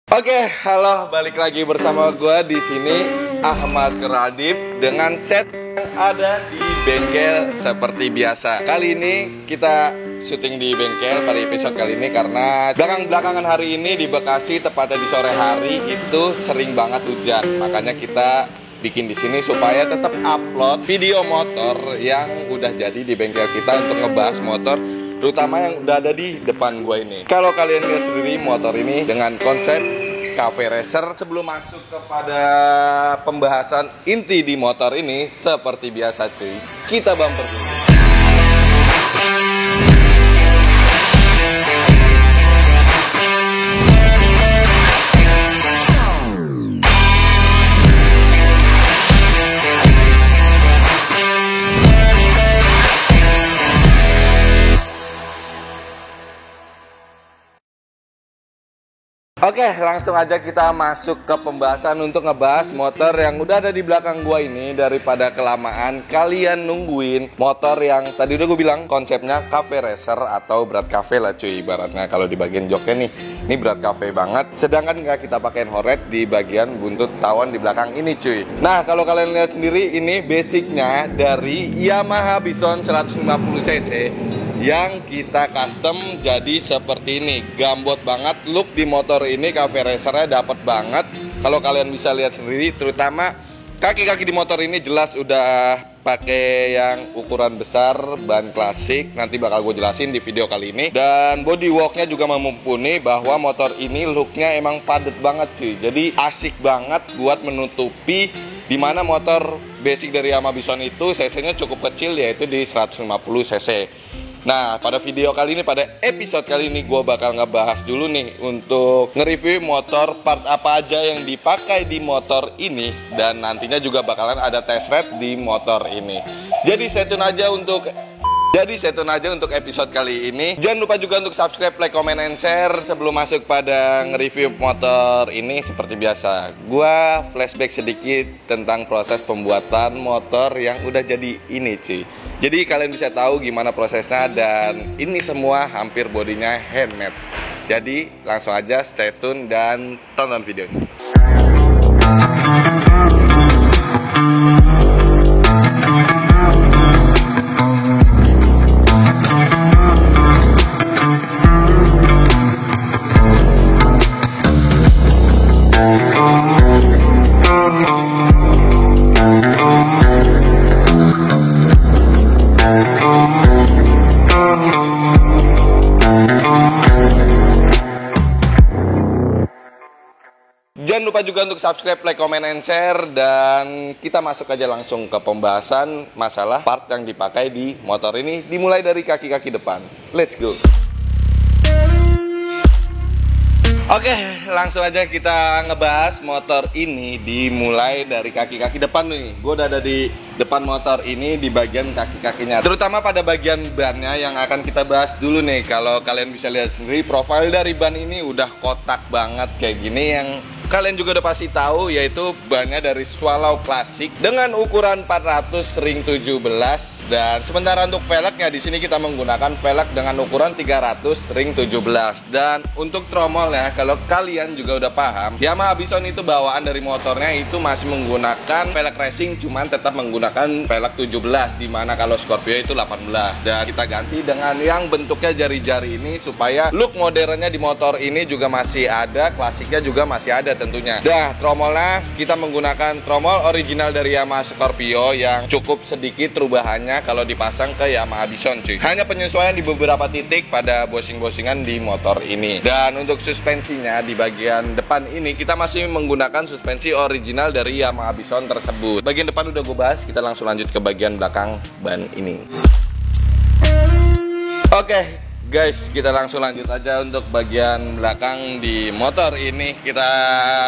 Oke, halo, balik lagi bersama gue di sini Ahmad Radip dengan set yang ada di bengkel seperti biasa. Kali ini kita syuting di bengkel pada episode kali ini karena belakangan hari ini di Bekasi, tepatnya di sore hari itu sering banget hujan. Makanya kita bikin di sini supaya tetap upload video motor yang udah jadi di bengkel kita untuk ngebahas motor, terutama yang udah ada di depan gue ini. Kalau kalian lihat sendiri motor ini dengan konsep cafe racer. Sebelum masuk kepada pembahasan inti di motor ini, seperti biasa cuy, kita bumper dulu. Oke, langsung aja kita masuk ke pembahasan untuk ngebahas motor yang udah ada di belakang gua ini. Daripada kelamaan kalian nungguin motor yang tadi udah gue bilang konsepnya cafe racer atau berat cafe lah cuy, ibaratnya kalau di bagian joknya nih, ini berat cafe banget. Sedangkan nggak kita pakein hornet di bagian buntut tawon di belakang ini cuy. Nah, kalau kalian lihat sendiri ini basicnya dari Yamaha Bison 150cc yang kita custom jadi seperti ini. Gambot banget look di motor ini, cafe racernya dapet banget. Kalau kalian bisa lihat sendiri, terutama kaki-kaki di motor ini jelas udah pakai yang ukuran besar, ban klasik. Nanti bakal gue jelasin di video kali ini. Dan bodyworknya juga mumpuni, bahwa motor ini looknya emang padet banget cuy. Jadi asik banget buat menutupi dimana motor basic dari Yamaha Bison itu cc-nya cukup kecil, yaitu di 150 cc. Nah, pada video kali ini, pada episode kali ini, gue bakal ngebahas dulu nih untuk nge-review motor, part apa aja yang dipakai di motor ini, dan nantinya juga bakalan ada test ride di motor ini. Jadi stay tune aja untuk episode kali ini. Jangan lupa juga untuk subscribe, like, comment, and share. Sebelum masuk pada nge-review motor ini, seperti biasa, gue flashback sedikit tentang proses pembuatan motor yang udah jadi ini cuy. Jadi kalian bisa tahu gimana prosesnya, dan ini semua hampir bodinya handmade. Jadi langsung aja stay tune dan tonton videonya. Jangan lupa juga untuk subscribe, like, comment, and share. Dan kita masuk aja langsung ke pembahasan masalah part yang dipakai di motor ini. Dimulai dari kaki-kaki depan. Let's go. Oke, langsung aja kita ngebahas motor ini. Dimulai dari kaki-kaki depan nih. Gue udah ada di depan motor ini, di bagian kaki-kakinya, terutama pada bagian bannya yang akan kita bahas dulu nih. Kalau kalian bisa lihat sendiri, profil dari ban ini udah kotak banget kayak gini, yang kalian juga udah pasti tahu, yaitu bannya dari Swallow Classic dengan ukuran 400 ring 17. Dan sementara untuk velgnya di sini kita menggunakan velg dengan ukuran 300 ring 17. Dan untuk tromolnya, kalau kalian juga udah paham, Yamaha Bison itu bawaan dari motornya itu masih menggunakan velg racing, cuman tetap menggunakan velg 17, dimana kalau Scorpio itu 18. Dan kita ganti dengan yang bentuknya jari-jari ini supaya look modernnya di motor ini juga masih ada, klasiknya juga masih ada tentunya. Dah, tromolnya kita menggunakan tromol original dari Yamaha Scorpio yang cukup sedikit perubahannya kalau dipasang ke Yamaha Bison cuy. Hanya penyesuaian di beberapa titik pada bosing-bosingan di motor ini. Dan untuk suspensinya di bagian depan ini kita masih menggunakan suspensi original dari Yamaha Bison tersebut. Bagian depan udah gue bahas, kita langsung lanjut ke bagian belakang ban ini. Oke, guys, kita langsung lanjut aja untuk bagian belakang di motor ini. Kita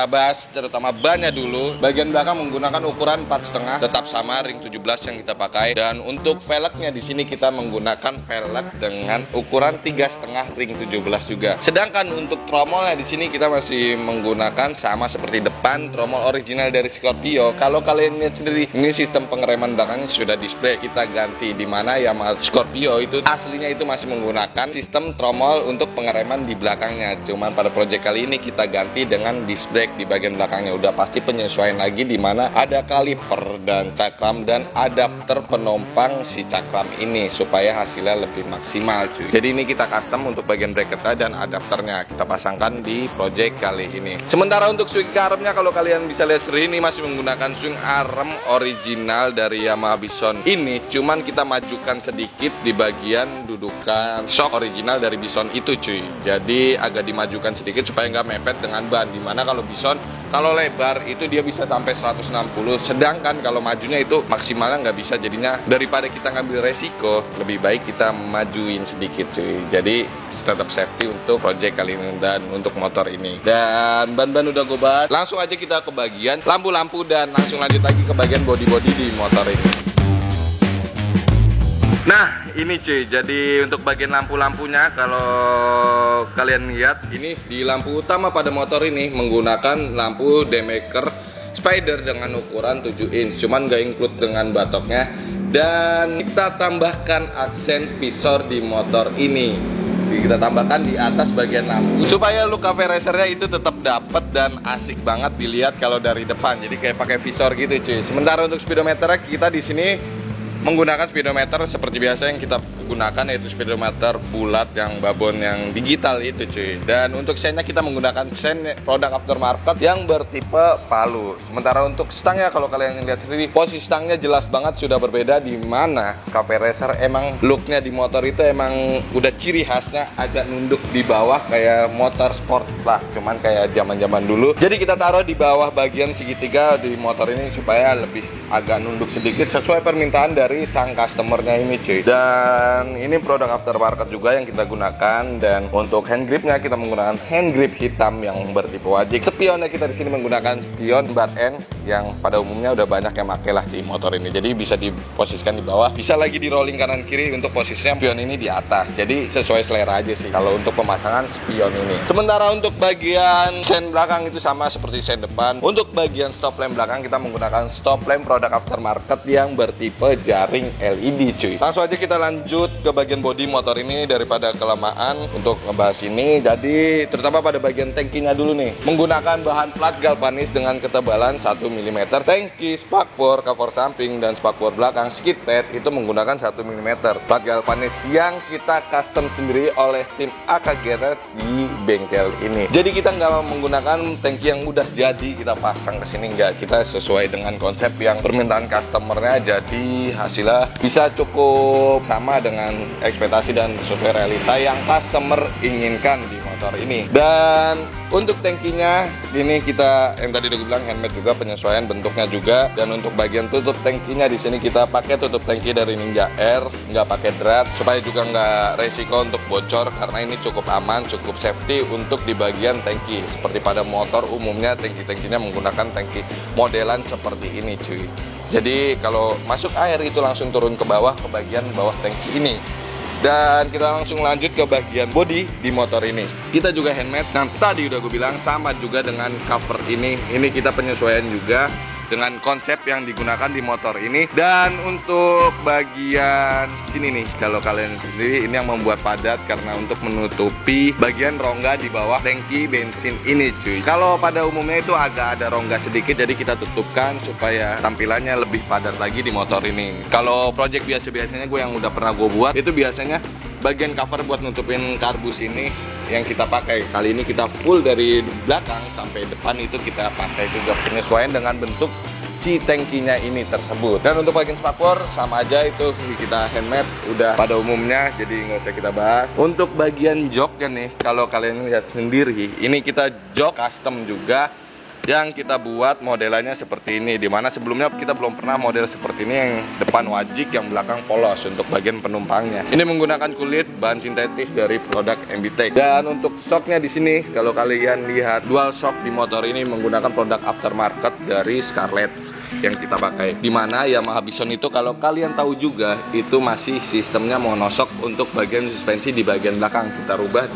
bahas terutama bannya dulu. Bagian belakang menggunakan ukuran 4,5, tetap sama ring 17 yang kita pakai. Dan untuk velgnya di sini kita menggunakan velg dengan ukuran 3,5 ring 17 juga. Sedangkan untuk tromolnya di sini kita masih menggunakan sama seperti depan, tromol original dari Scorpio. Kalau kalian lihat sendiri, ini sistem pengereman belakangnya sudah display kita ganti, di mana Yamaha Scorpio itu aslinya itu masih menggunakan menggunakan sistem tromol untuk pengereman di belakangnya. Cuman pada project kali ini kita ganti dengan disc brake di bagian belakangnya. Udah pasti penyesuaian lagi di mana ada kaliper dan cakram dan adapter penumpang si cakram ini supaya hasilnya lebih maksimal cuy. Jadi ini kita custom untuk bagian bracketnya dan adapternya kita pasangkan di project kali ini. Sementara untuk swing armnya, kalau kalian bisa lihat seperti ini, masih menggunakan swing arm original dari Yamaha Bison ini, cuman kita majukan sedikit di bagian dudukan shock original dari Bison itu cuy. Jadi agak dimajukan sedikit supaya nggak mepet dengan ban, dimana kalau Bison kalau lebar itu dia bisa sampai 160, sedangkan kalau majunya itu maksimalnya nggak bisa. Jadinya daripada kita ngambil resiko, lebih baik kita majuin sedikit cuy. Jadi tetap safety untuk project kali ini dan untuk motor ini. Dan ban-ban udah gue bahas, langsung aja kita ke bagian lampu-lampu dan langsung lanjut lagi ke bagian body-body di motor ini. Nah ini cuy, jadi untuk bagian lampu-lampunya kalau kalian lihat ini di lampu utama pada motor ini menggunakan lampu daymaker spider dengan ukuran 7 inch, cuman gak include dengan batoknya. Dan kita tambahkan aksen visor di motor ini, kita tambahkan di atas bagian lampu supaya look cafe racernya itu tetap dapet dan asik banget dilihat kalau dari depan. Jadi kayak pakai visor gitu cuy. Sementara untuk speedometer kita di sini menggunakan speedometer seperti biasa yang kita gunakan, yaitu speedometer bulat yang babon yang digital itu cuy. Dan untuk sennya kita menggunakan sen produk aftermarket yang bertipe palu. Sementara untuk stangnya, kalau kalian lihat sendiri posisi stangnya jelas banget sudah berbeda, di mana Cafe Racer emang looknya di motor itu emang udah ciri khasnya agak nunduk di bawah kayak motor sport lah, cuman kayak zaman-zaman dulu. Jadi kita taruh di bawah bagian segitiga di motor ini supaya lebih agak nunduk sedikit sesuai permintaan dari sang customernya ini cuy. Dan ini produk aftermarket juga yang kita gunakan. Dan untuk hand gripnya kita menggunakan hand grip hitam yang bertipe wajik. Spionnya kita di sini menggunakan spion butt end yang pada umumnya udah banyak yang pakai lah di motor ini. Jadi bisa diposisikan di bawah, bisa lagi di rolling kanan kiri. Untuk posisinya spion ini di atas. Jadi sesuai selera aja sih kalau untuk pemasangan spion ini. Sementara untuk bagian sen belakang itu sama seperti sen depan. Untuk bagian stop lamp belakang kita menggunakan stop lamp produk aftermarket yang bertipe jaring LED cuy. Langsung aja kita lanjut ke bagian bodi motor ini daripada kelamaan untuk ngebahas ini. Jadi terutama pada bagian tangkinya dulu nih, menggunakan bahan plat galvanis dengan ketebalan 1 mm. Tangki, spakbor, cover samping dan spakbor belakang skid pad itu menggunakan 1 mm plat galvanis yang kita custom sendiri oleh tim AK Garage di bengkel ini. Jadi kita nggak menggunakan tangki yang udah jadi kita pasang ke sini, nggak. Kita sesuai dengan konsep yang permintaan customernya, jadi hasilnya bisa cukup sama dengan ekspektasi dan sesuai realita yang customer inginkan di motor ini. Dan untuk tangkinya ini kita yang tadi udah gue bilang handmade juga, penyesuaian bentuknya juga. Dan untuk bagian tutup tangkinya di sini kita pakai tutup tangki dari Ninja Air, nggak pakai drat supaya juga nggak resiko untuk bocor, karena ini cukup aman, cukup safety untuk di bagian tangki. Seperti pada motor umumnya tangki-tangkinya menggunakan tangki modelan seperti ini cuy. Jadi kalau masuk air itu langsung turun ke bawah, ke bagian bawah tangki ini. Dan kita langsung lanjut ke bagian bodi di motor ini. Kita juga handmade. Nah tadi udah gue bilang sama juga dengan cover ini. Ini kita penyesuaian juga dengan konsep yang digunakan di motor ini. Dan untuk bagian sini nih, kalau kalian sendiri ini yang membuat padat karena untuk menutupi bagian rongga di bawah tangki bensin ini cuy. Kalau pada umumnya itu agak ada rongga sedikit, jadi kita tutupkan supaya tampilannya lebih padat lagi di motor ini. Kalau project biasa-biasanya gue yang udah pernah gue buat itu biasanya bagian cover buat nutupin karbus ini yang kita pakai. Kali ini kita full dari belakang sampai depan itu kita pakai juga, penyesuaian dengan bentuk si tangkinya ini tersebut. Dan untuk bagian spakbor sama aja, itu kita handmade udah pada umumnya, jadi nggak usah kita bahas. Untuk bagian joknya nih, kalau kalian lihat sendiri, ini kita jok custom juga yang kita buat modelannya seperti ini, dimana sebelumnya kita belum pernah model seperti ini, yang depan wajik, yang belakang polos untuk bagian penumpangnya. Ini menggunakan kulit bahan sintetis dari produk MBTech. Dan untuk shocknya di sini, kalau kalian lihat dual shock di motor ini menggunakan produk aftermarket dari Scarlett yang kita pakai, dimana Yamaha Bison itu kalau kalian tahu juga itu masih sistemnya monoshock untuk bagian suspensi di bagian belakang. Kita rubah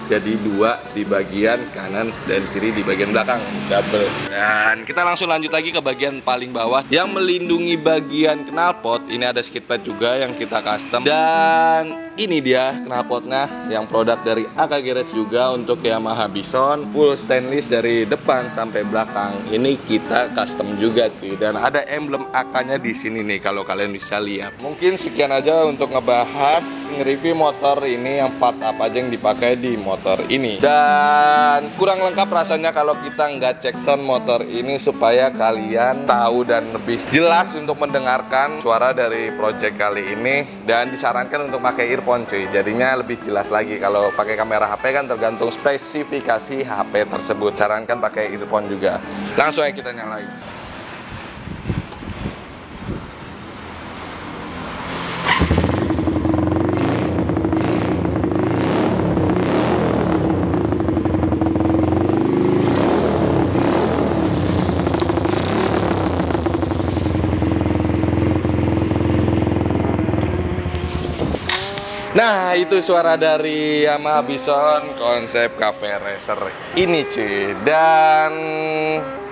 jadi dua di bagian kanan dan kiri di bagian belakang, double. Dan kita langsung lanjut lagi ke bagian paling bawah yang melindungi bagian knalpot. Ini ada skid pad juga yang kita custom. Dan ini dia knalpotnya yang produk dari AK Garage juga untuk Yamaha Bison, full stainless dari depan sampai belakang. Ini kita custom juga cuy, dan ada emblem AK-nya di sini nih kalau kalian bisa lihat. Mungkin sekian aja untuk ngebahas nge-review motor ini, yang part apa aja yang dipakai di motor ini. Dan kurang lengkap rasanya kalau kita nggak cek sound motor ini supaya kalian tahu dan lebih jelas untuk mendengarkan suara dari project kali ini. Dan disarankan untuk pakai earphone cuy, jadinya lebih jelas lagi. Kalau pakai kamera HP kan tergantung spesifikasi HP tersebut, sarankan pakai earphone juga. Langsung aja kita nyalain. Nah, itu suara dari Yamaha Bison konsep cafe racer ini cuy. Dan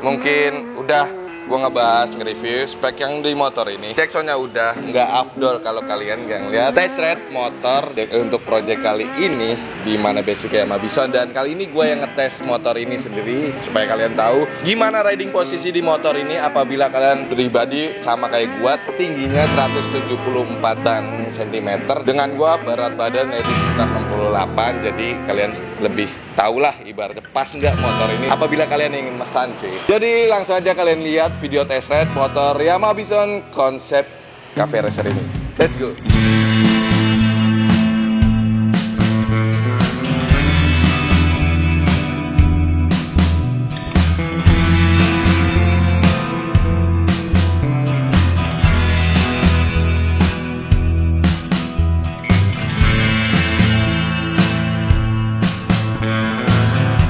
mungkin udah gua ngebahas nge-review spek yang di motor ini. Cek soundnya udah, nggak afdol kalau kalian nggak ngeliat test ride motor untuk project kali ini di mana basic Yamaha Bison. Dan kali ini gue yang ngetes motor ini sendiri supaya kalian tahu gimana riding posisi di motor ini apabila kalian pribadi sama kayak gua, tingginya 174 cm, dengan gua berat badan yaitu sekitar 68. Jadi kalian lebih tahulah ibaratnya pas nggak motor ini apabila kalian ingin mesan cuy. Jadi langsung aja kalian lihat video test ride motor Yamaha Bison konsep cafe racer ini. Let's go.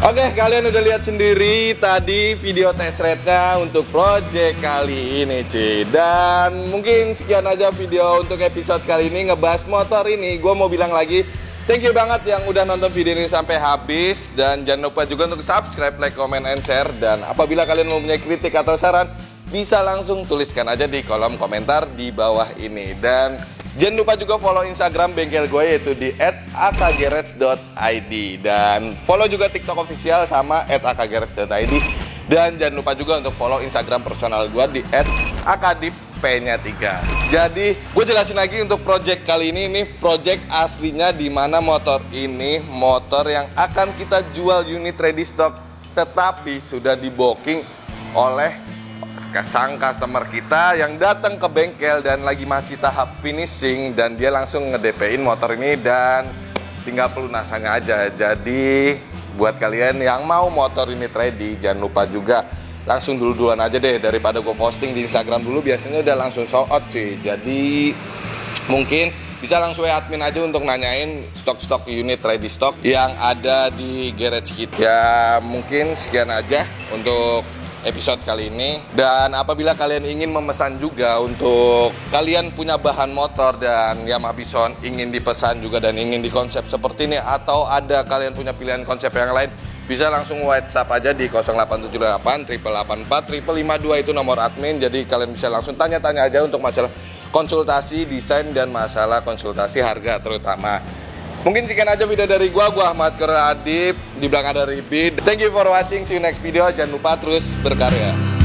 Oke, kalian udah lihat sendiri tadi video test ride-nya untuk project kali ini cuy. Dan mungkin sekian aja video untuk episode kali ini ngebahas motor ini. Gue mau bilang lagi, thank you banget yang udah nonton video ini sampai habis. Dan jangan lupa juga untuk subscribe, like, comment, and share. Dan apabila kalian mempunyai kritik atau saran, bisa langsung tuliskan aja di kolom komentar di bawah ini. Dan jangan lupa juga follow Instagram bengkel gue yaitu di @akgarage.id. Dan follow juga TikTok official sama @akgarage.id. Dan jangan lupa juga untuk follow Instagram personal gue di @akadip_p-3. Jadi gue jelasin lagi untuk project kali ini project aslinya di mana motor ini motor yang akan kita jual unit ready stock, tetapi sudah di booking oleh sang customer kita yang datang ke bengkel dan lagi masih tahap finishing, dan dia langsung nge-DP-in motor ini dan tinggal pelunasannya aja. Jadi buat kalian yang mau motor ini ready, jangan lupa juga langsung duluan aja deh, daripada gue posting di Instagram dulu biasanya udah langsung sold out cuy. Jadi mungkin bisa langsung admin aja untuk nanyain stok-stok unit ready stock yang ada di garage kita. Ya mungkin sekian aja untuk episode kali ini. Dan apabila kalian ingin memesan juga untuk kalian punya bahan motor dan Yamaha Bison ingin dipesan juga dan ingin dikonsep seperti ini, atau ada kalian punya pilihan konsep yang lain, bisa langsung WhatsApp aja di 0878 884 552, itu nomor admin. Jadi kalian bisa langsung tanya-tanya aja untuk masalah konsultasi desain dan masalah konsultasi harga terutama. Mungkin sekian aja video dari gua Ahmad Adib, di belakang ada Ribid. Thank you for watching, see you next video. Jangan lupa terus berkarya.